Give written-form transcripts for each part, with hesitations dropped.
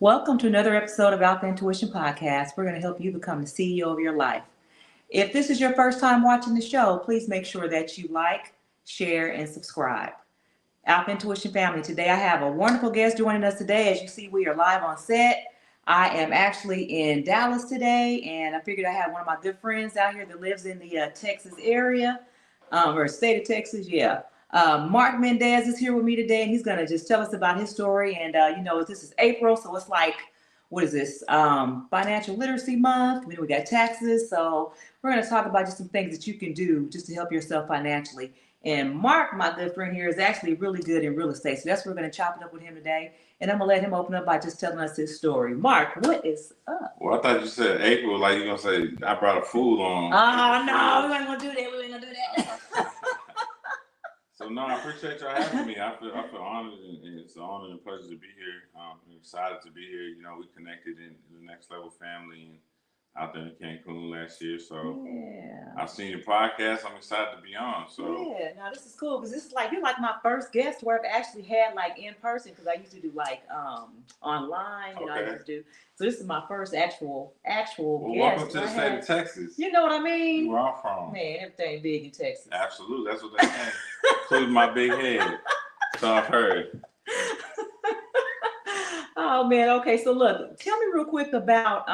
Welcome to another episode of Alpha Intuition Podcast. We're going to help you become the CEO of your life. If this is your first time watching the show, please make sure that you like, share, and subscribe. Alpha Intuition family, today I have a wonderful guest joining us today. As you see, we are live on set. I am actually in Dallas today, and I figured I had one of my good friends out here that lives in the Texas area, or state of Texas, yeah. Marc Mendez is here with me today, and he's going to just tell us about his story. And, this is April, so it's like, what is this? Financial Literacy Month. We got taxes. So we're going to talk about just some things that you can do just to help yourself financially. And Marc, my good friend here, is actually really good in real estate. So that's what we're going to chop it up with him today. And I'm going to let him open up by just telling us his story. Marc, what is up? Well, I thought you said April, like you're going to say, I brought a food on. Oh, no, we ain't going to do that. We ain't going to do that. So, no, I appreciate y'all having me. I feel honored, and it's an honor and a pleasure to be here. I'm excited to be here. You know, we connected in the Next Level family and out there in Cancun last year. So, yeah. I've seen your podcast. I'm excited to be on. So, yeah, no, this is cool because this is like, you're like my first guest where I've actually had like in person, because I used to do like online, you know, I used to do. So this is my first actual guest. Welcome to the state of Texas. You know what I mean? Where I'm from. Man, everything big in Texas. Absolutely, that's what they say. Including my big head. So I've heard. Oh man, okay. So look, tell me real quick about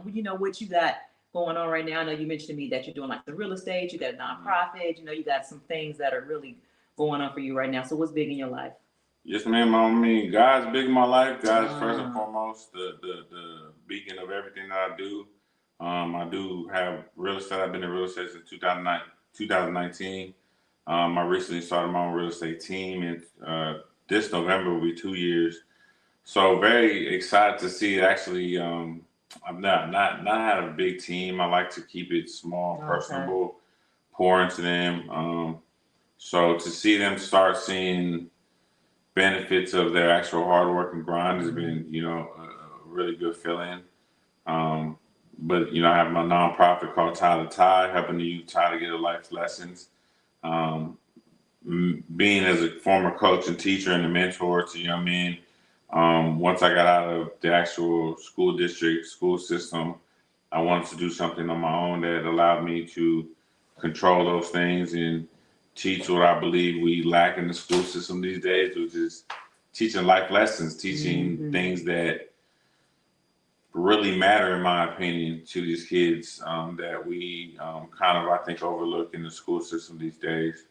what you got going on right now. I know you mentioned to me that you're doing like the real estate, you got a nonprofit, you got some things that are really going on for you right now. So what's big in your life? Yes, ma'am. I mean, God's big in my life. God is first and foremost the beacon of everything that I do. I do have real estate. I've been in real estate since 2019. I recently started my own real estate team, and this November will be 2 years. So very excited to see it. Actually, I've not had a big team. I like to keep it small, personable, pour into them. So to see them start seeing benefits of their actual hard work and grind has been, a really good feeling. But I have my nonprofit called Tie to Tie, helping the youth tie to get a life's lessons. Being as a former coach and teacher and a mentor to young men, once I got out of the actual school system, I wanted to do something on my own that allowed me to control those things and teach what I believe we lack in the school system these days, which is teaching life lessons, teaching things that really matter, in my opinion, to these kids that we I think, overlook in the school system these days.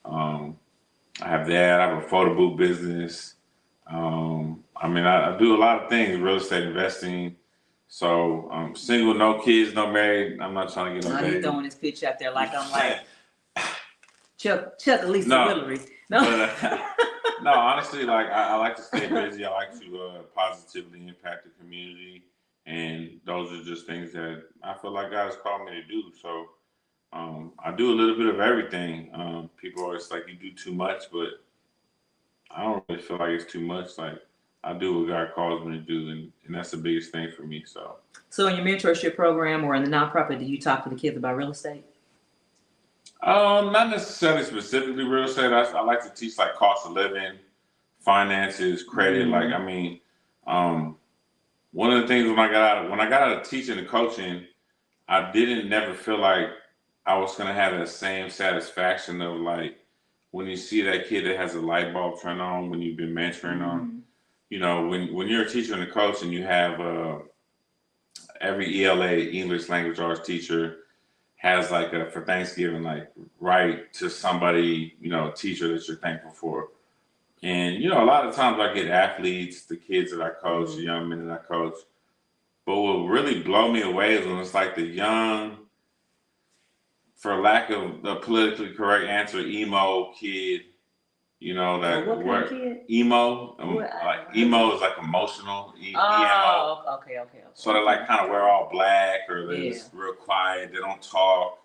I have that. I have a photo booth business. I do a lot of things, real estate investing. So I'm single, no kids, no married. I'm not trying to get no baby. He's throwing his pitch out there like I'm like Chuck Lisa Willery. No, no, honestly, like I like to stay busy. I like to positively impact the community. And those are just things that I feel like God has called me to do. So I do a little bit of everything. People always like, you do too much, but I don't really feel like it's too much. Like, I do what God calls me to do, and that's the biggest thing for me. So in your mentorship program or in the nonprofit, do you talk to the kids about real estate? Not necessarily specifically real estate. I like to teach like cost of living, finances, credit. One of the things when I got out of teaching and coaching, I never feel like I was gonna have that same satisfaction of like when you see that kid that has a light bulb turn on when you've been mentoring them. When you're a teacher and a coach and you have every ELA, English Language Arts teacher, has like for Thanksgiving, like write to somebody, teacher that you're thankful for. And, a lot of times I get athletes, the kids that I coach, the young men that I coach. But what really blow me away is when it's like the young, for lack of a politically correct answer, emo kid, that what kind of kid? Emo. Emo is like emotional. EMO. Okay. So they like kind of wear all black, or they're just real quiet. They don't talk.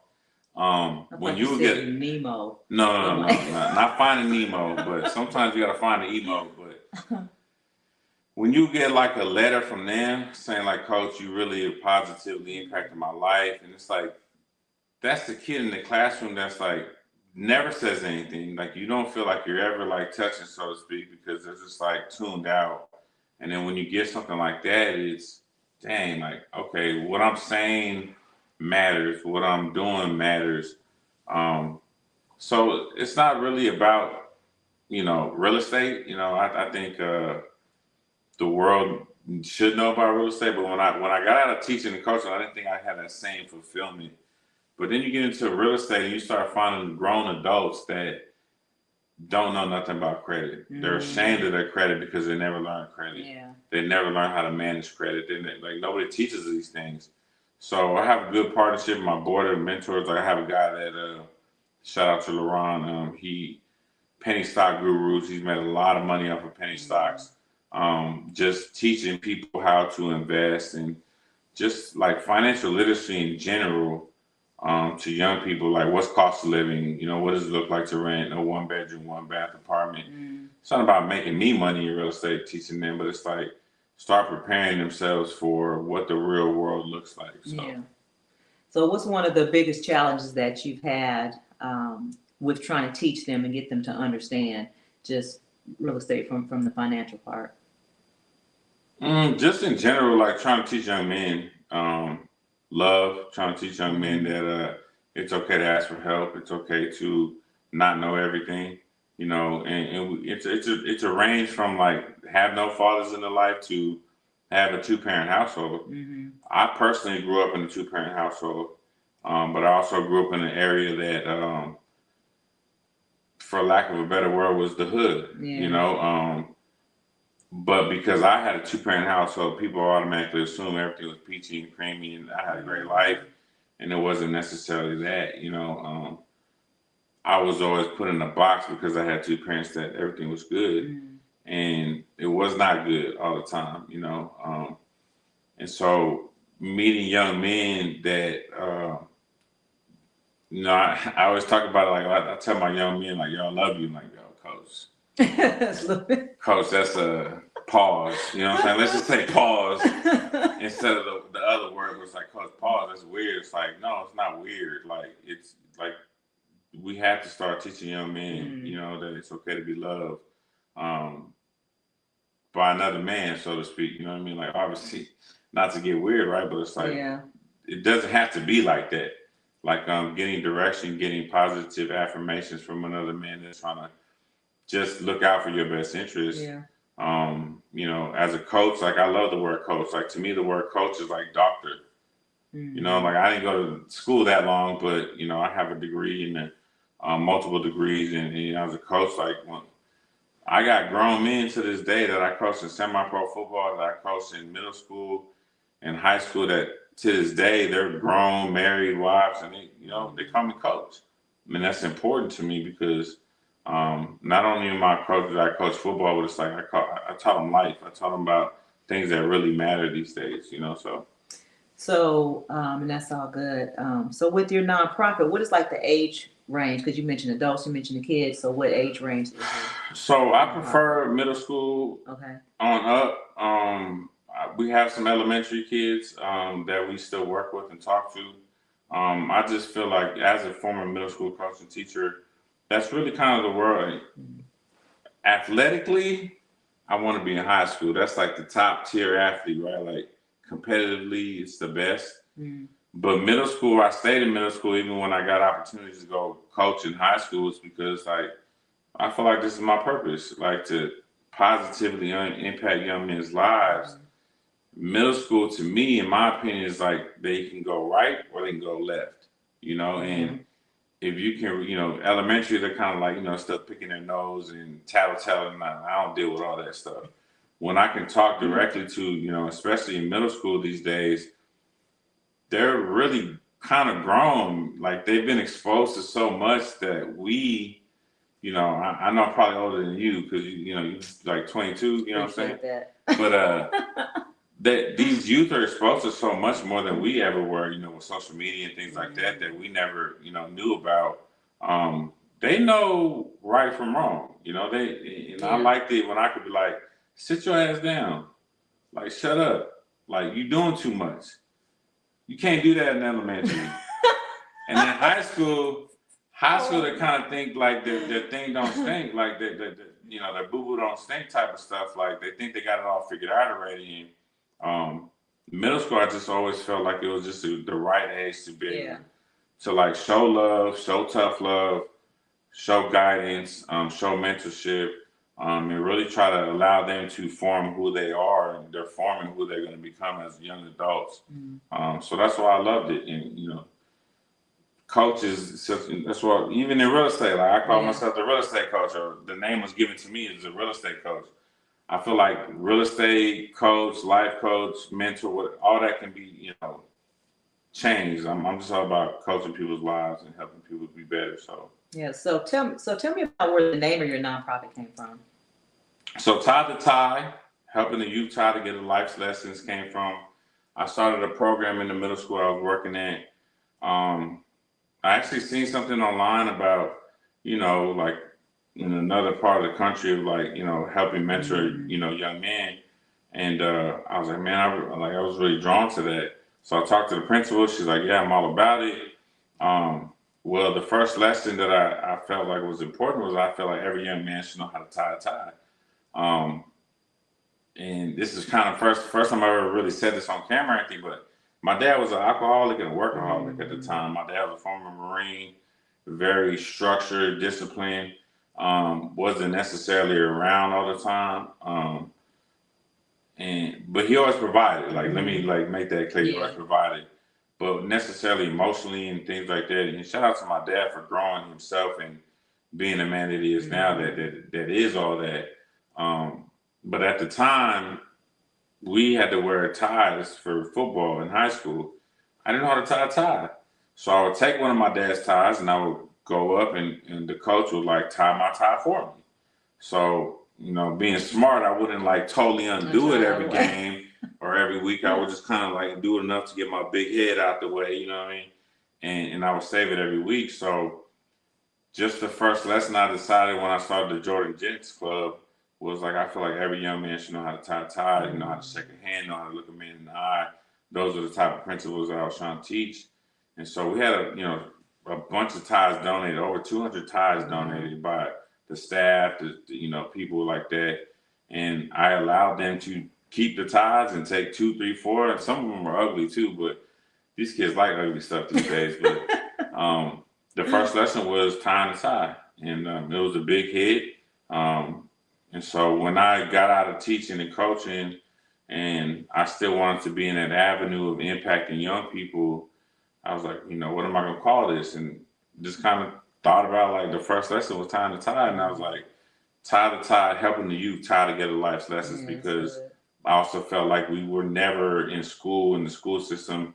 When you get Nemo. No, not finding Nemo, but sometimes you gotta find the emo. But when you get like a letter from them saying like, Coach, you really have positively impacted my life, and it's like that's the kid in the classroom that's like never says anything. Like you don't feel like you're ever like touching, so to speak, because they're just like tuned out. And then when you get something like that, it's dang, like, okay, what I'm saying matters, what I'm doing matters. So it's not really about, real estate. I think the world should know about real estate, but when I got out of teaching and coaching, I didn't think I had that same fulfillment. But then you get into real estate and you start finding grown adults that don't know nothing about credit. They're ashamed of their credit because they never learned credit. Yeah. They never learn how to manage credit. Like nobody teaches these things. So I have a good partnership with my board of mentors. I have a guy that shout out to Laurent. He penny stock gurus. He's made a lot of money off of penny stocks. Just teaching people how to invest and just like financial literacy in general. To young people, like what's cost of living, what does it look like to rent a 1-bedroom, 1-bath apartment? It's not about making me money in real estate, teaching them, but it's like start preparing themselves for what the real world looks like. So. Yeah. So what's one of the biggest challenges that you've had with trying to teach them and get them to understand just real estate from the financial part? Just in general, like trying to teach young men, trying to teach young men that it's okay to ask for help. It's okay to not know everything, and it's a range from like have no fathers in their life to have a 2-parent household. I personally grew up in a 2-parent household, but I also grew up in an area that, for lack of a better word, was the hood, But because I had a 2-parent household, people automatically assume everything was peachy and creamy and I had a great life. And it wasn't necessarily that, I was always put in a box because I had 2 parents that everything was good. And it was not good all the time, and so meeting young men that, I always talk about it like I tell my young men, like, yo, I love you. I'm like, yo, coach, that's a pause. You know what I'm saying? Let's just say pause instead of the other word was like, coach, pause. That's weird. It's like, no, it's not weird. Like, it's like we have to start teaching young men, that it's okay to be loved by another man, so to speak. You know what I mean? Like, obviously, not to get weird, right? But it's like, it doesn't have to be like that. Like, getting direction, getting positive affirmations from another man that's trying to just look out for your best interest. As a coach, like I love the word coach. Like to me, the word coach is like doctor. Like I didn't go to school that long, but I have a degree and multiple degrees, and as a coach, like when I got grown men to this day that I coach in semi-pro football, that I coach in middle school and high school, that to this day they're grown, married, wives, and they call me coach. I mean, that's important to me because not only am I a coach that I coach football, but it's like I taught them life. I taught them about things that really matter these days, So, and that's all good. So with your nonprofit, what is like the age range? Because you mentioned adults, you mentioned the kids. So what age range is it? So I prefer middle school on up. We have some elementary kids that we still work with and talk to. I just feel like as a former middle school coach and teacher, that's really kind of the world. Athletically, I want to be in high school. That's like the top tier athlete, right? Like competitively, it's the best. But middle school, I stayed in middle school even when I got opportunities to go coach in high schools because like I feel like this is my purpose, like to positively impact young men's lives. Middle school, to me, in my opinion, is like they can go right or they can go left, and if you can, elementary, they're kind of like, still picking their nose and tattling. I don't deal with all that stuff. When I can talk directly to, especially in middle school these days, they're really kind of grown. Like they've been exposed to so much that we, I know I'm probably older than you because, you're like 22, you know what I'm saying? That. But that these youth are exposed to so much more than we ever were, with social media and things like that we never, knew about. They know right from wrong, I liked it when I could be like, sit your ass down, like shut up, like you doing too much. You can't do that in elementary. And then high school, they kind of think like their thing don't stink, like that boo boo don't stink type of stuff. Like they think they got it all figured out already. And middle school, I just always felt like it was just the right age to be able to like show love, show tough love, show guidance, show mentorship, and really try to allow them to form who they are, and they're forming who they're going to become as young adults. So that's why I loved it. And coaches, that's why even in real estate, like I call myself the real estate coach, or the name was given to me as a real estate coach. I feel like real estate coach, life coach, mentor, all that can be, changed. I'm just all about coaching people's lives and helping people be better. So yeah. So tell me about where the name of your nonprofit came from. So Tie to Tie, helping the youth tie to get a life's lessons came from. I started a program in the middle school I was working at. I actually seen something online about, like in another part of the country of like, helping mentor, young men. And I was like, man, I was really drawn to that. So I talked to the principal. She's like, yeah, I'm all about it. Well, the first lesson that I felt like was important was I felt like every young man should know how to tie a tie. And this is kind of first time I ever really said this on camera or anything, but my dad was an alcoholic and a workaholic at the time. My dad was a former Marine, very structured, disciplined, wasn't necessarily around all the time. But he always provided. Like, let me make that clear. He always provided, but necessarily emotionally and things like that. And shout out to my dad for growing himself and being the man that he is now. That is all that. But at the time, we had to wear ties for football in high school. I didn't know how to tie a tie, so I would take one of my dad's ties and I would go up and the coach would like tie my tie for me. So. Being smart, I wouldn't like totally undo it every game or every week. I would just kind of like do it enough to get my big head out the way, you know what I mean? And I would save it every week. So just the first lesson I decided when I started the Jordan Gents Club was like, I feel like every young man should know how to tie a tie, know how to shake a hand, know how to look a man in the eye. Those are the type of principles that I was trying to teach. And so we had a bunch of ties donated, over 200 ties donated by the staff, people like that. And I allowed them to keep the ties and take 2, 3, 4. And some of them were ugly too, but these kids like ugly stuff these days. But the first lesson was tying a tie. And it was a big hit. And so when I got out of teaching and coaching, and I still wanted to be in that avenue of impacting young people, I was like, what am I going to call this? And just kind of thought about like the first lesson was tying the tie, and I was like, tie the tie, helping the youth tie together life's lessons, because I also felt like we were never in the school system,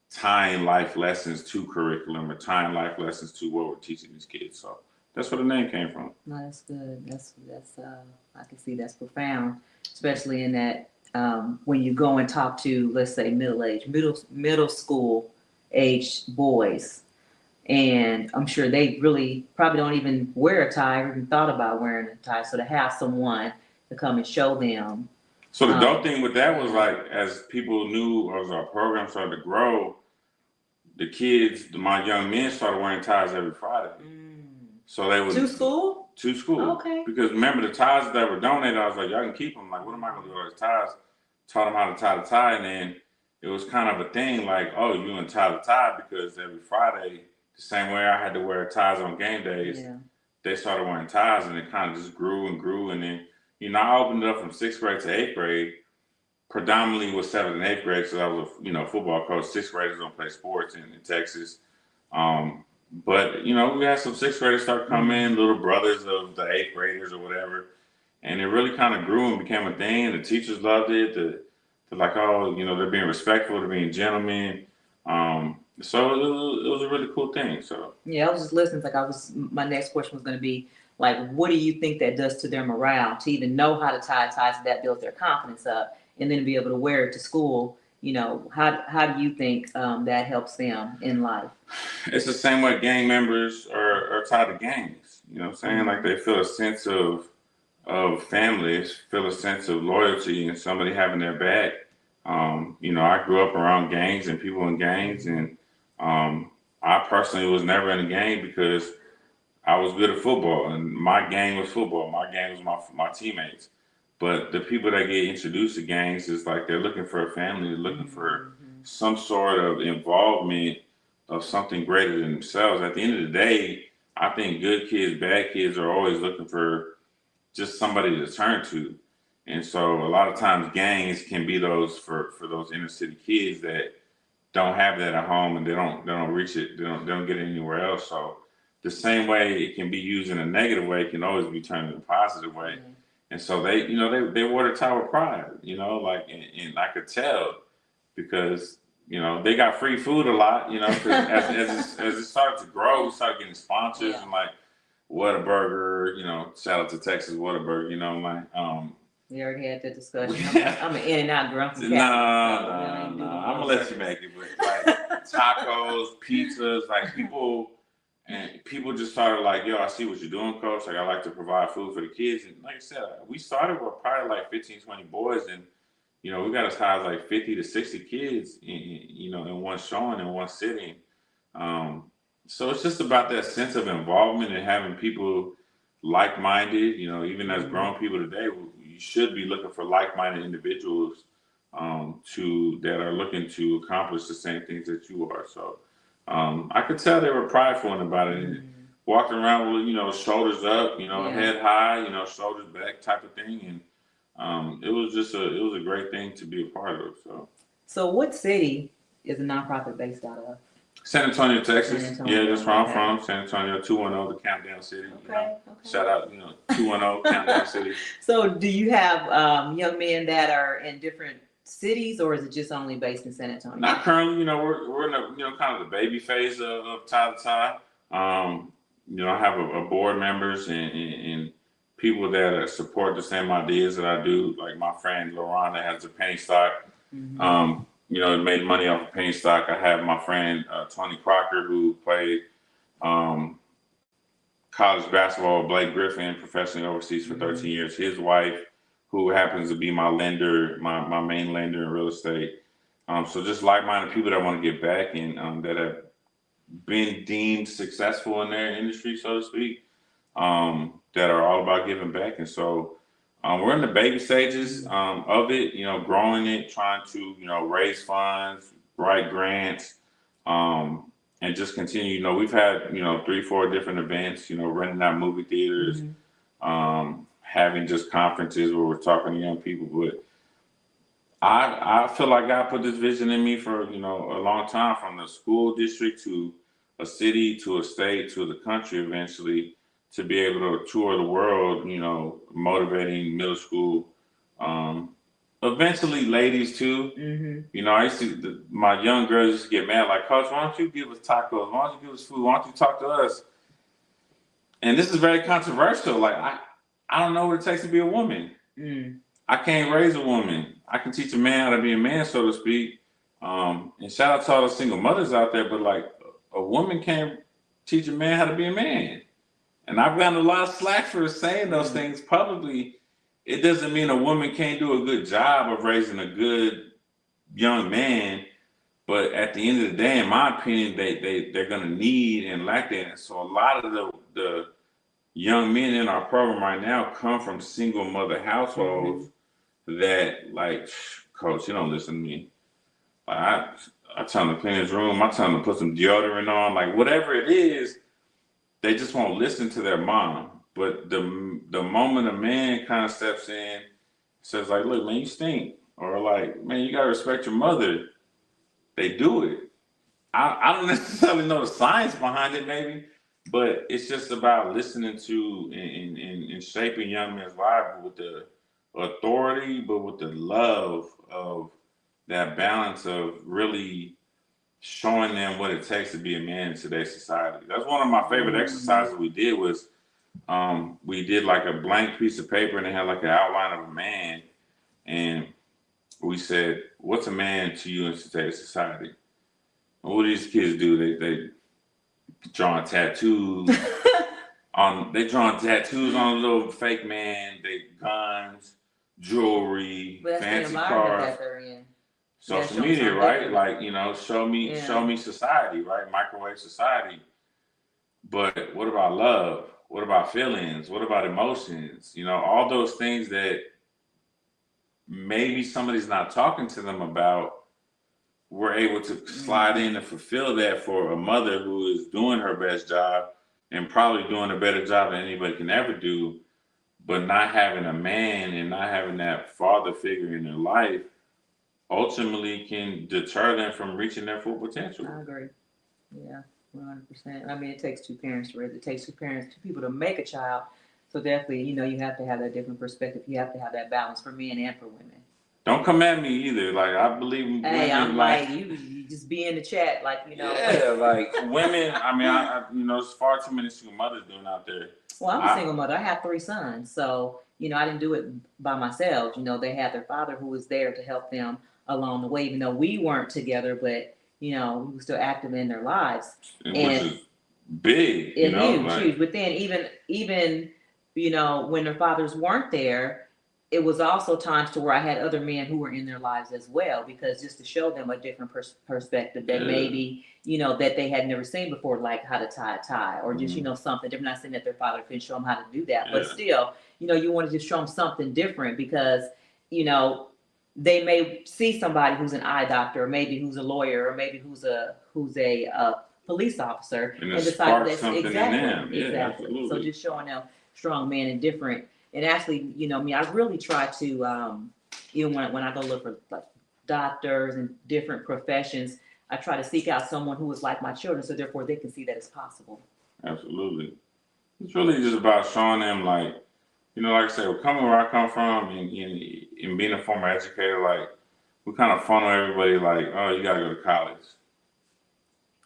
tying life lessons to curriculum or tying life lessons to what we're teaching these kids. So that's where the name came from. No, that's good. That's I can see that's profound, especially in that when you go and talk to, let's say, middle school age boys. And I'm sure they really probably don't even wear a tie or even thought about wearing a tie. So to have someone to come and show them. So the dope thing with that was like, as people knew, or as our program started to grow, the kids, my young men started wearing ties every Friday. So they would. To school? To school. Okay. Because remember the ties that were donated, I was like, y'all can keep them. Like, what am I going to do with all these ties? Taught them how to tie the tie. And then it was kind of a thing like, oh, you going to tie the tie, because every Friday, the same way I had to wear ties on game days, they started wearing ties, and it kind of just grew and grew. And then, I opened it up from 6th grade to 8th grade, predominantly with 7th and 8th grade. So I was a, football coach. 6th graders don't play sports in Texas. But, we had some 6th graders start coming in, little brothers of the 8th graders or whatever. And it really kind of grew and became a thing. The teachers loved it. They're like, oh, they're being respectful, they're being gentlemen. So it was a really cool thing. So yeah, I was just listening. My next question was going to be like, what do you think that does to their morale to even know how to tie ties? That builds their confidence up, and then to be able to wear it to school. How do you think that helps them in life? It's the same way gang members are tied to gangs. You know what I'm saying? Like they feel a sense of families, feel a sense of loyalty and somebody having their back. I grew up around gangs and people in gangs, and I personally was never in a gang because I was good at football, and my gang was football. My gang was my teammates. But the people that get introduced to gangs is like they're looking for a family, they're looking for some sort of involvement of something greater than themselves. At the end of the day, I think good kids, bad kids are always looking for just somebody to turn to. And so a lot of times gangs can be those for those inner city kids that don't have that at home and they don't reach it, they don't get it anywhere else. So the same way it can be used in a negative way, it can always be turned in a positive way. And so they, they wore the top of pride, like, and I could tell because, they got free food a lot, because as it started to grow, we started getting sponsors and like Whataburger, shout out to Texas Whataburger, we already had that discussion. I'm an in and out drunk. No, I'm gonna let you make it, but like tacos, pizzas, like people just started like, yo, I see what you're doing, coach. Like, I like to provide food for the kids. And like I said, we started with probably like 15, 20 boys. And, we got as high as like 50 to 60 kids, in one showing, in one sitting. So it's just about that sense of involvement and having people like-minded, even as grown people today, you should be looking for like-minded individuals that are looking to accomplish the same things that you are. So I could tell they were prideful about it. And walking around with, shoulders up, head high, shoulders back type of thing. And it was a great thing to be a part of. So what city is the nonprofit based out of? San Antonio, Texas. Yeah, that's where I'm from. San Antonio, 210, the Countdown City. Okay. Shout out, 210, Countdown City. So do you have young men that are in different cities, or is it just only based in San Antonio? Not currently. We're in the kind of the baby phase of tie to tie. I have a board members and people that support the same ideas that I do. Like my friend Laron that has a penny stock. Made money off of penny stock. I have my friend Tony Crocker who played college basketball with Blake Griffin professionally overseas for 13 years. His wife, who happens to be my lender, my main lender in real estate. So just like-minded people that want to get back and that have been deemed successful in their industry, so to speak, that are all about giving back. And so we're in the baby stages of it, growing it, trying to, raise funds, write grants, and just continue. We've had, 3-4 different events, renting out movie theaters, having just conferences where we're talking to young people. But I feel like God put this vision in me for, a long time, from the school district to a city to a state to the country eventually, to be able to tour the world, motivating middle school, eventually ladies too. I used to, my young girls used to get mad, like, Coach, why don't you give us tacos? Why don't you give us food? Why don't you talk to us? And this is very controversial. Like, I don't know what it takes to be a woman. I can't raise a woman. I can teach a man how to be a man, so to speak. And shout out to all the single mothers out there, but like, a woman can't teach a man how to be a man. And I've gotten a lot of slack for saying those things publicly. It doesn't mean a woman can't do a good job of raising a good young man. But at the end of the day, in my opinion, they're going to need and lack that. So a lot of the young men in our program right now come from single mother households that, like, Coach, you don't listen to me. Like, I tell them to clean his room. I tell them to put some deodorant on. Like, whatever it is, they just won't listen to their mom. But the moment a man kind of steps in, says like, look, man, you stink. Or like, man, you got to respect your mother. They do it. I don't necessarily know the science behind it, maybe, but it's just about listening to and shaping young men's lives with the authority, but with the love of that balance of really showing them what it takes to be a man in today's society. That's one of my favorite exercises we did was we did like a blank piece of paper and it had like an outline of a man. And we said, what's a man to you in today's society? And what do these kids do? They drawing tattoos. They drawing tattoos on a little fake man. They guns, jewelry, fancy cars. Social media, right? Like, show me society, right? Microwave society. But what about love? What about feelings? What about emotions? You know, all those things that maybe somebody's not talking to them about, we're able to slide in and fulfill that for a mother who is doing her best job and probably doing a better job than anybody can ever do, but not having a man and not having that father figure in their life ultimately can deter them from reaching their full potential. I agree. Yeah, 100%. I mean, it takes two parents to raise. It takes two people to make a child. So definitely, you have to have that different perspective. You have to have that balance for men and for women. Don't come at me either. Like, I believe women. Hey, I'm like you just be in the chat, like Yeah, like women. I mean, I there's far too many single mothers doing out there. Well, I'm a single mother. I have 3 sons, so I didn't do it by myself. They had their father who was there to help them along the way, even though we weren't together, but we were still active in their lives. Which is big, huge. But then even when their fathers weren't there, it was also times to where I had other men who were in their lives as well, because just to show them a different perspective that maybe, that they had never seen before, like how to tie a tie or just, something different. Not saying that their father couldn't show them how to do that, but still, you want to just show them something different because, they may see somebody who's an eye doctor or maybe who's a lawyer or maybe who's a police officer and decide that's exactly. Absolutely. So just showing them strong men and different. And actually, I really try to, even when I go look for like doctors and different professions, I try to seek out someone who is like my children, so therefore they can see that it's possible. Absolutely. It's really just about showing them, like, like I said, coming where I come from and being a former educator, like, we kind of funnel everybody like, oh, you got to go to college.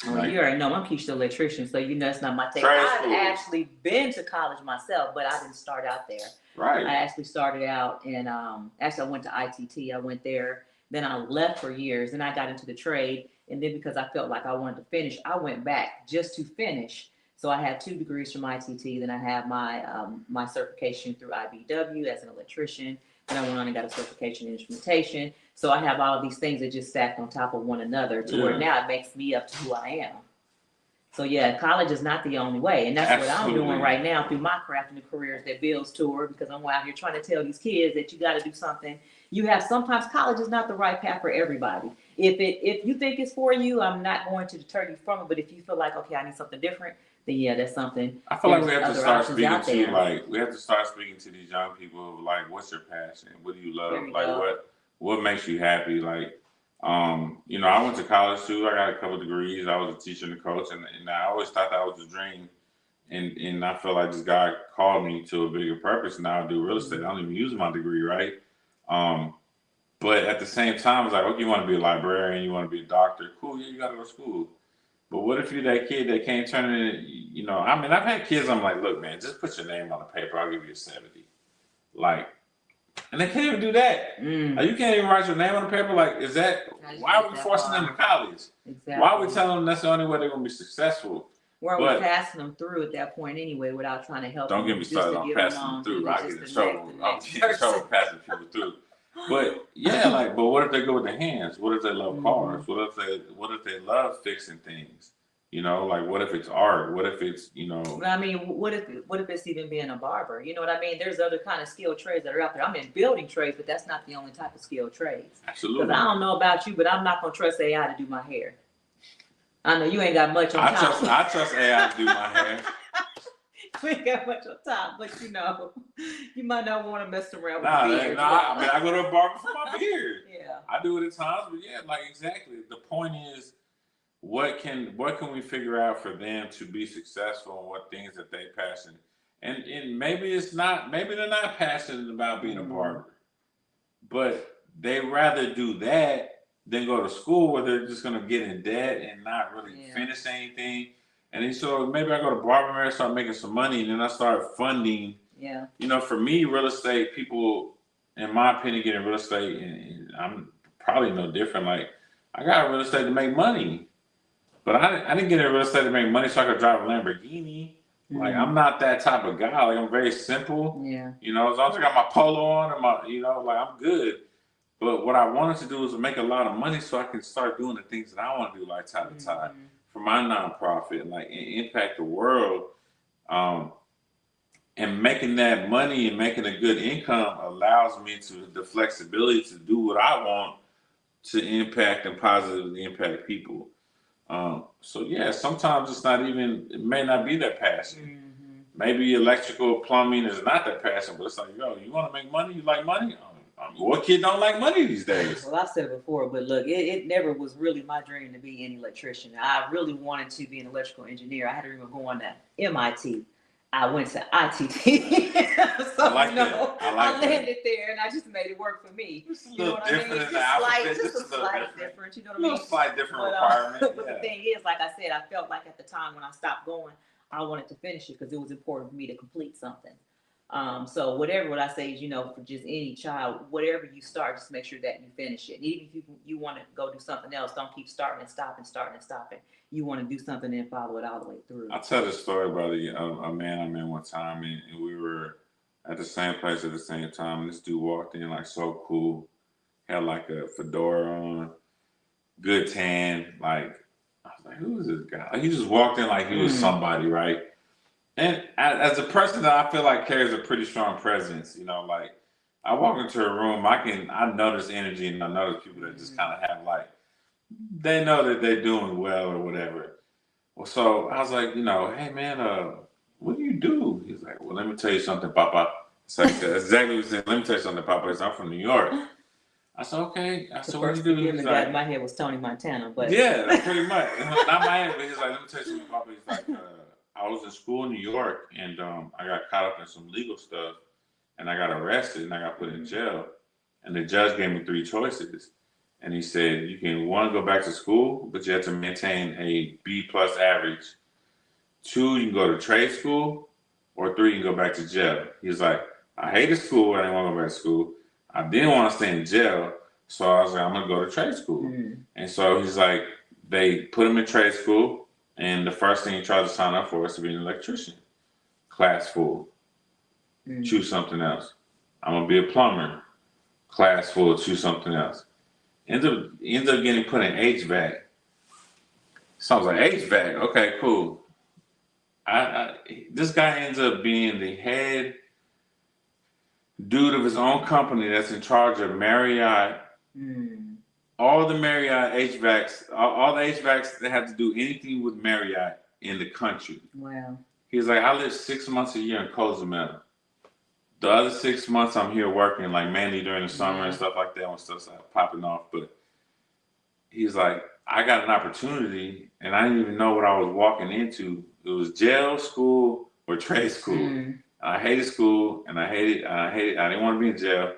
Well, you already know I'm Keisha electrician, so that's not my take. I've actually been to college myself, but I didn't start out there. Right. I actually started out and actually I went to ITT. I went there, then I left for years, then I got into the trade, and then because I felt like I wanted to finish, I went back just to finish. So I have 2 degrees from ITT. Then I have my my certification through IBW as an electrician. Then I went on and got a certification in instrumentation. So I have all of these things that just stacked on top of one another to where now it makes me up to who I am. So college is not the only way. And that's what I'm doing right now through my Crafting the Careers That Builds tour, because I'm out here trying to tell these kids that you got to do something. Sometimes college is not the right path for everybody. If you think it's for you, I'm not going to deter you from it. But if you feel like, okay, I need something different, then that's something. I feel like we have to start speaking to these young people, like, what's your passion? What do you love? What makes you happy? Like, I went to college too. I got a couple degrees. I was a teacher and a coach, and I always thought that was a dream. And I feel like this guy called me to a bigger purpose. Now I do real estate. I don't even use my degree, right? But at the same time, it's like, okay, you want to be a librarian, you want to be a doctor. Cool, yeah, you got to go to school. But what if you're that kid that can't turn it in, I've had kids, I'm like, look, man, just put your name on the paper. I'll give you a 70. Like, and they can't even do that. Like, you can't even write your name on the paper. Like, why are we forcing them to college? Exactly. Why are we telling them that's the only way they're going to be successful? Where we're passing them through at that point anyway without trying to help them. Don't get me started on passing them through. I get in trouble. I'm getting in trouble passing people through. But but what if they go with their hands? What if they love cars? What if they love fixing things? Like, what if it's art? What if it's I mean, what if it's even being a barber? You know what I mean? There's other kind of skilled trades that are out there. I'm in building trades, but that's not the only type of skilled trades. Absolutely. Because I don't know about you, but I'm not gonna trust AI to do my hair. I know you ain't got much on top. I trust AI to do my hair. We ain't got much on top, but you might not want to mess around with the beard. I go to a barber for my beard. Yeah. I do it at times, but like, exactly. The point is, what can we figure out for them to be successful, and what things that they passionate, and maybe they're not passionate about being a barber, but they rather do that than go to school where they're just gonna get in debt and not really finish anything. And then so maybe I go to barber and start making some money, and then I start funding. Yeah. For me, real estate, people, in my opinion, get in real estate, and I'm probably no different. Like, I got real estate to make money. But I didn't get in real estate to make money so I could drive a Lamborghini. Like, I'm not that type of guy. Like, I'm very simple. Yeah. As long as I got my polo on and I'm good. But what I wanted to do was make a lot of money so I can start doing the things that I want to do, like tie to tie. for my nonprofit, like and impact the world. And making that money and making a good income allows me to the flexibility to do what I want to impact and positively impact people. So yeah, sometimes it's not even, it may not be that passion. Mm-hmm. Maybe electrical plumbing is not that passion, but it's like, yo, you want to make money? You like money? What kid don't like money these days? Well, I said it before, but look, it never was really my dream to be an electrician. I really wanted to be an electrical engineer. I had to even go on to MIT. I went to ITT. So, I like that. I landed there and I just made it work for me. It's a You know little what I mean? different in It's the just alphabet. just a Just a little slight different. difference. You know A what I mean? little slight different But, requirement. but the thing is, like I said, I felt like at the time when I stopped going, I wanted to finish it because it was important for me to complete something. So whatever what I say is, for just any child, whatever you start, just make sure that you finish it. And even if you want to go do something else, don't keep starting and stopping, starting and stopping. You want to do something and follow it all the way through. I'll tell this story about a man I met one time, and we were at the same place at the same time. And this dude walked in like so cool, had like a fedora on, good tan. Like I was like, who is this guy? Like, he just walked in like he was somebody, right? And as a person that I feel like carries a pretty strong presence, like I walk into a room, I notice energy, and I notice people that just kind of have like, they know that they're doing well or whatever. Well, so I was like, hey man, what do you do? He's like, well, let me tell you something, Papa. It's like exactly what he said. Let me tell you something, Papa. I'm from New York. I said, okay. I said, what do you do? He's like, my head was Tony Montana, but yeah, pretty much. Not my head, but he's like, let me tell you something, Papa. He's like, I was in school in New York, and I got caught up in some legal stuff, and I got arrested, and I got put in jail. And the judge gave me 3 choices. And he said, you can, 1, go back to school, but you have to maintain a B+ average. 2, you can go to trade school, or 3, you can go back to jail. He's like, I hated school. I didn't want to go back to school. I didn't want to stay in jail. So I was like, I'm going to go to trade school. And so he's like, they put him in trade school. And the first thing he tried to sign up for was to be an electrician. Class full. Choose something else. I'm going to be a plumber. Class full. Choose something else. Ends up getting put in HVAC. Sounds like HVAC. Okay, cool. This guy ends up being the head dude of his own company that's in charge of Marriott. All the Marriott HVACs, all the HVACs that have to do anything with Marriott in the country. Wow. He's like, I live 6 months a year in Cozumel. The other 6 months I'm here working, like mainly during the summer and stuff like that when stuff's like popping off. But he's like, I got an opportunity and I didn't even know what I was walking into. It was jail, school, or trade school. I hated school and I didn't want to be in jail.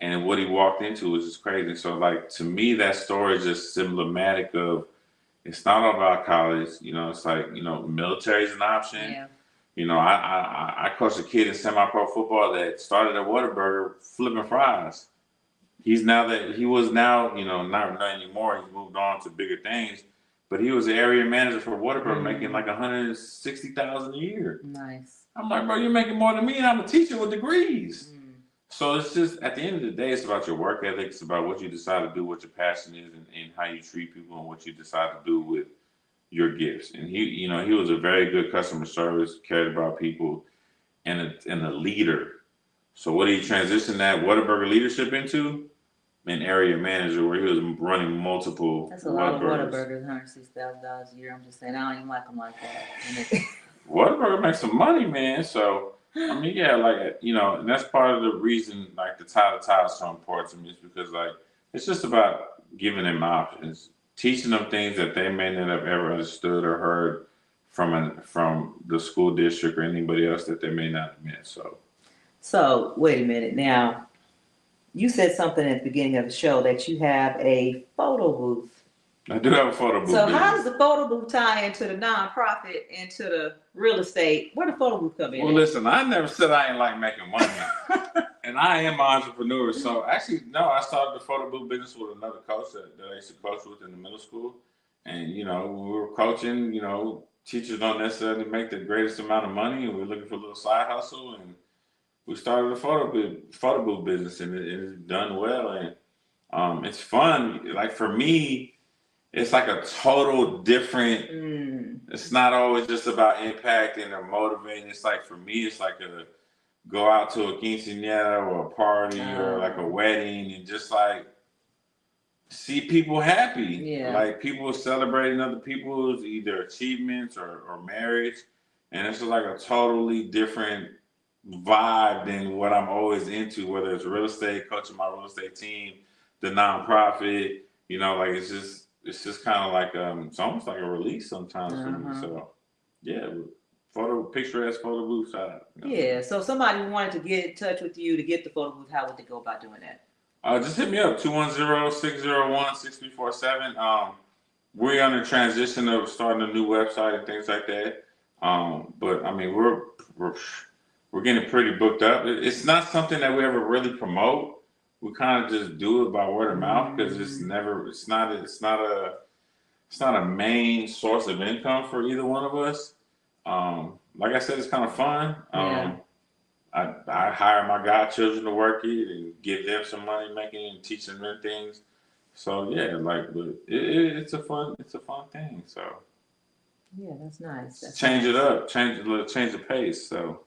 And what he walked into was just crazy. So like, to me, that story is just symptomatic of, it's not all about college. It's like, military is an option. Yeah. I coached a kid in semi-pro football that started at Whataburger flipping fries. He was now, not anymore. He's moved on to bigger things. But he was the area manager for Whataburger, making like $160,000 a year. Nice. I'm like, bro, you're making more than me, and I'm a teacher with degrees. So it's just, at the end of the day, it's about your work ethic. It's about what you decide to do, what your passion is, and how you treat people, and what you decide to do with your gifts. And he was a very good customer service, cared about people, and a leader. So what did he transition that Whataburger leadership into? An area manager where he was running multiple. That's a lot of Whataburgers, $160,000 a year. I'm just saying, I don't even like them like that. Whataburger makes some money, man. So I mean, yeah, like, and that's part of the reason, like, the tie is so important to me, is because, like, it's just about giving them options, teaching them things that they may not have ever understood or heard from the school district or anybody else that they may not have met. So wait a minute. Now, you said something at the beginning of the show that you have a photo booth. I do have a photo booth. So how does the photo booth tie into the nonprofit, into the real estate? Where the photo booth come in? Well, listen, I never said I ain't like making money. And I am an entrepreneur. So actually, no, I started the photo booth business with another coach that I used to coach with in the middle school. And, we were coaching, teachers don't necessarily make the greatest amount of money, and we're looking for a little side hustle. And we started a photo booth business, and it's done well. And it's fun. Like, for me, it's like a total different. It's not always just about impacting or motivating. It's like for me, it's like a go out to a quinceañera or a party or like a wedding and just like see people happy. Yeah. Like people celebrating other people's either achievements or marriage. And it's just like a totally different vibe than what I'm always into, whether it's real estate, coaching my real estate team, the nonprofit, you know, like it's just kind of like it's almost like a release sometimes for me. So yeah, picturesque photo booth shout out. You know? Yeah. So if somebody wanted to get in touch with you to get the photo booth, how would they go about doing that? Just hit me up 210-601-6347. We're on the transition of starting a new website and things like that. But I mean we're getting pretty booked up. It's not something that we ever really promote. We kind of just do it by word of mouth because it's not a main source of income for either one of us. Like I said, it's kind of fun. I hire my godchildren to work it and give them some money making and teaching them things. So yeah, like it's a fun thing. So yeah, that's nice. Change it up, change the pace. So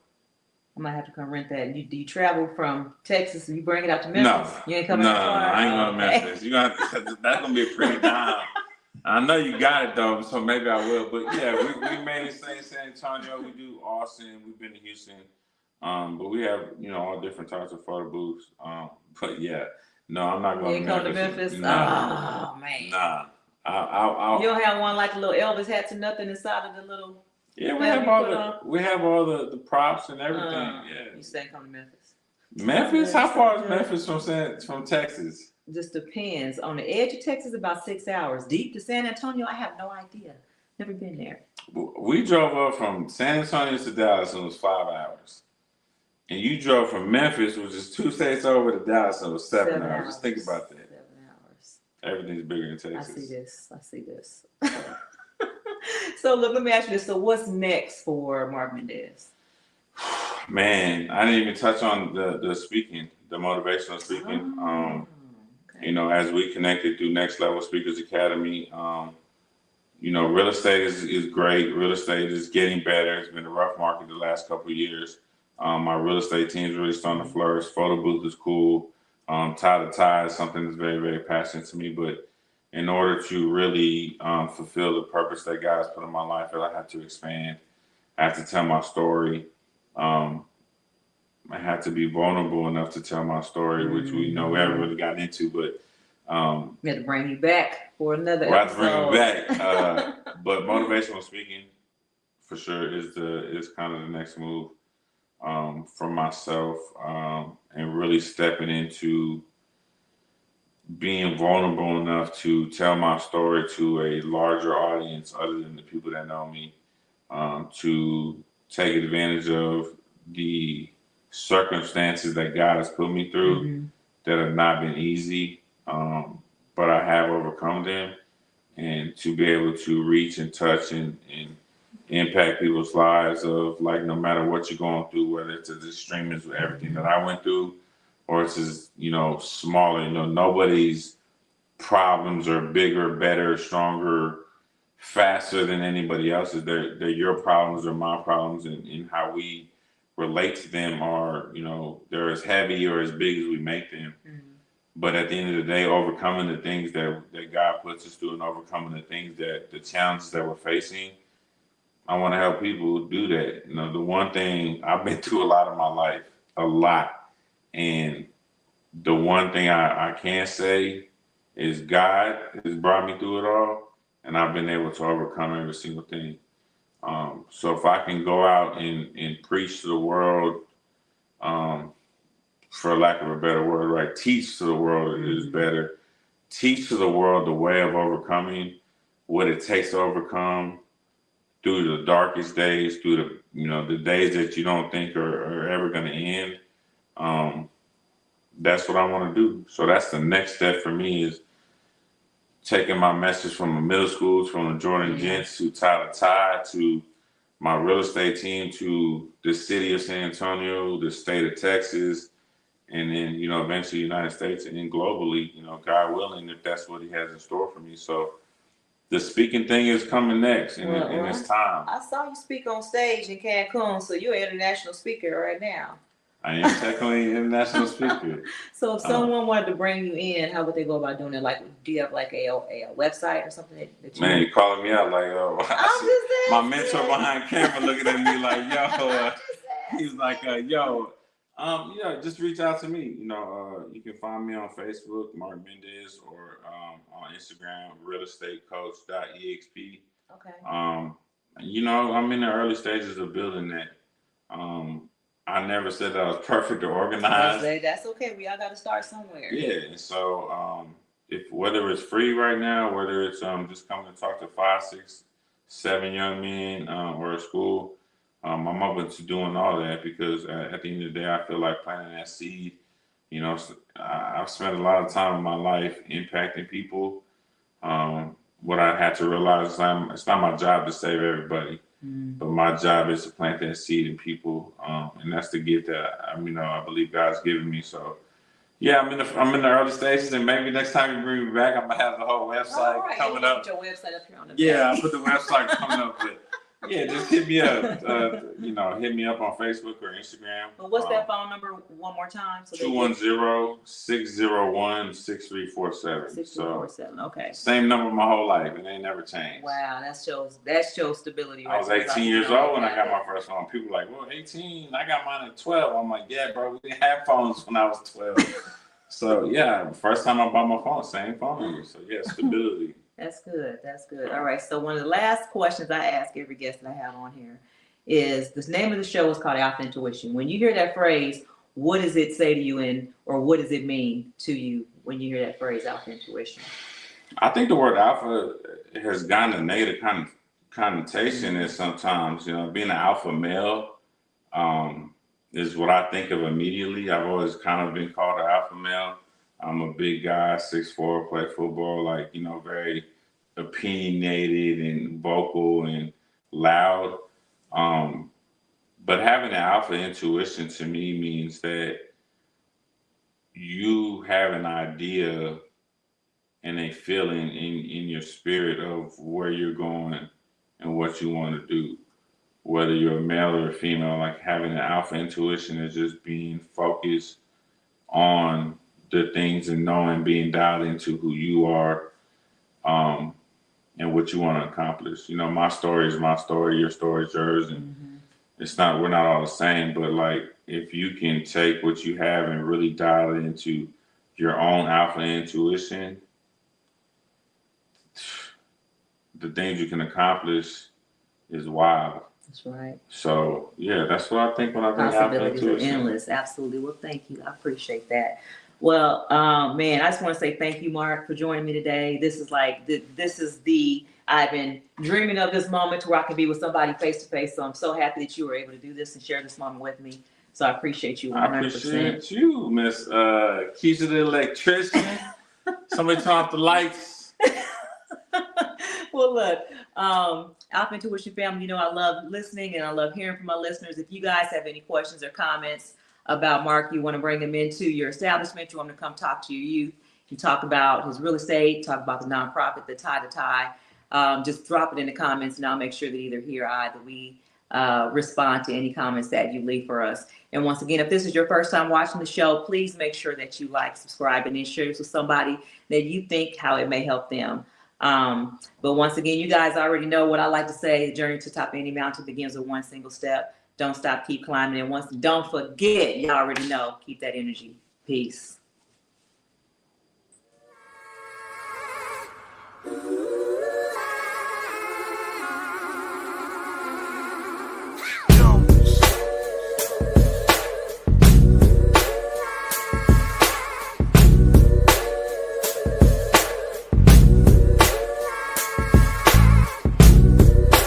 I might have to come rent that. Do you travel from Texas and you bring it out to Memphis? No, You ain't coming that far? I ain't going to Memphis. You got that's gonna be a pretty dime. I know you got it though, so maybe I will. But yeah, we mainly stay in San Antonio. We do Austin. We've been to Houston. But we have, you know, all different types of photo booths. But yeah, no, I'm not going to Memphis. Nah, oh man. Nah. You don't have one like the little Elvis hats and nothing inside of the little. Yeah, we have all the props and everything. Yeah. You say come to Memphis. Memphis? How far is Memphis from Texas? Just depends. On the edge of Texas, about 6 hours. Deep to San Antonio, I have no idea. Never been there. We drove up from San Antonio to Dallas and it was 5 hours. And you drove from Memphis, which is 2 states over, to Dallas, and it was 7 hours. Just think about that. 7 hours. Everything's bigger in Texas. I see this. So look, let me ask you this. So what's next for Marc Mendez? Man, I didn't even touch on the speaking, the motivational speaking. Okay. You know, as we connected through Next Level Speakers Academy, you know, real estate is great. Real estate is getting better. It's been a rough market the last couple of years. My real estate team is really starting to flourish. Photo booth is cool. Tie to tie is something that's very, very passionate to me. But in order to really fulfill the purpose that God's put in my life, I have to expand. I have to tell my story. I have to be vulnerable enough to tell my story, which we know we haven't really gotten into. But we have to bring you back for another episode. Have to bring you back. But motivational speaking, for sure, is kind of the next move. For myself, and really stepping into being vulnerable enough to tell my story to a larger audience other than the people that know me, to take advantage of the circumstances that God has put me through that have not been easy, but I have overcome them, and to be able to reach and touch and impact people's lives of, like, no matter what you're going through, whether it's as extreme as everything that I went through, or it's as, you know, smaller. You know, nobody's problems are bigger, better, stronger, faster than anybody else's. They're your problems or my problems, and how we relate to them are, you know, they're as heavy or as big as we make them. But at the end of the day, overcoming the things that God puts us through and overcoming the challenges that we're facing, I want to help people do that. You know, the one thing I've been through a lot of my life, and the one thing I can say is God has brought me through it all, and I've been able to overcome every single thing. So if I can go out and preach to the world, for lack of a better word, right? Teach to the world is better. Teach to the world the way of overcoming, what it takes to overcome, through the darkest days, through the, you know, the days that you don't think are ever going to end. That's what I want to do. So that's the next step for me, is taking my message from the middle schools, from the Jordan Gents to Tie to Tie, to my real estate team, to the city of San Antonio, the state of Texas, and then, you know, eventually the United States, and then globally, you know, God willing, if that's what he has in store for me. So the speaking thing is coming next in this time. I saw you speak on stage in Cancun, so you're an international speaker right now. I am technically an international speaker. So if someone wanted to bring you in, how would they go about doing it? Like, do you have like a website or something that you... Man, you calling me out like, oh, my mentor behind camera looking at me like, yo, he's like, yo, just reach out to me. You can find me on Facebook, Marc Mendez, or on Instagram, realestatecoach.exp. Okay. I'm in the early stages of building that. I never said that I was perfect or organized. That's okay. We all got to start somewhere. Yeah. So whether it's free right now, whether it's just coming to talk to 5, 6, 7 young men or a school, I'm open to doing all that because at the end of the day, I feel like planting that seed. I've spent a lot of time in my life impacting people. What I had to realize is it's not my job to save everybody. But my job is to plant that seed in people, and that's the gift that I believe God's given me. So, yeah, I'm in the early stages, and maybe next time you bring me back, I'm gonna have the whole website coming up. Put your website up here on the I'll put the website coming up. But yeah, just hit me up. Hit me up on Facebook or Instagram. But what's that phone number one more time? 210-601-6347. 6347. Okay. Same number my whole life, and they ain't never changed. Wow, that shows stability. I was 18 years old when I got my first phone. People were like, well, 18, I got mine at 12. I'm like, yeah, bro, we didn't have phones when I was 12. So yeah, first time I bought my phone, same phone number. So yeah, stability. That's good. That's good. All right. So one of the last questions I ask every guest that I have on here is, the name of the show is called Alpha Intuition. When you hear that phrase, what does it say to you, or what does it mean to you when you hear that phrase, Alpha Intuition? I think the word alpha has gotten a negative connotation is sometimes, being an alpha male is what I think of immediately. I've always kind of been called an alpha male. I'm a big guy, 6'4", play football, very opinionated and vocal and loud. But having an alpha intuition to me means that you have an idea and a feeling in your spirit of where you're going and what you want to do. Whether you're a male or a female, having an alpha intuition is just being focused on the things and knowing, being dialed into who you are, and what you want to accomplish. My story is my story, your story is yours, and we're not all the same, but if you can take what you have and really dial it into your own alpha intuition, the things you can accomplish is wild. That's right. So yeah, that's what I think when I think alpha intuition. Possibilities are endless. Absolutely. Well, thank you. I appreciate that. Well, man, I just want to say thank you, Marc, for joining me today. I've been dreaming of this moment where I can be with somebody face to face. So I'm so happy that you were able to do this and share this moment with me. So I appreciate you 100%. I appreciate you, Miss Keisha the electrician. Somebody turn off the lights. Well, look, Alpha Intuition family, I love listening and I love hearing from my listeners. If you guys have any questions or comments about Marc, you want to bring him into your establishment, you want him to come talk to your youth, you talk about his real estate, talk about the nonprofit, the Tie to Tie, just drop it in the comments and I'll make sure that either he or I, that we respond to any comments that you leave for us. And once again, if this is your first time watching the show, please make sure that you like, subscribe, and then share this with somebody that you think how it may help them. But once again, you guys already know what I like to say: the journey to the top of any mountain begins with one single step. Don't stop, keep climbing. And don't forget, you already know, keep that energy. Peace.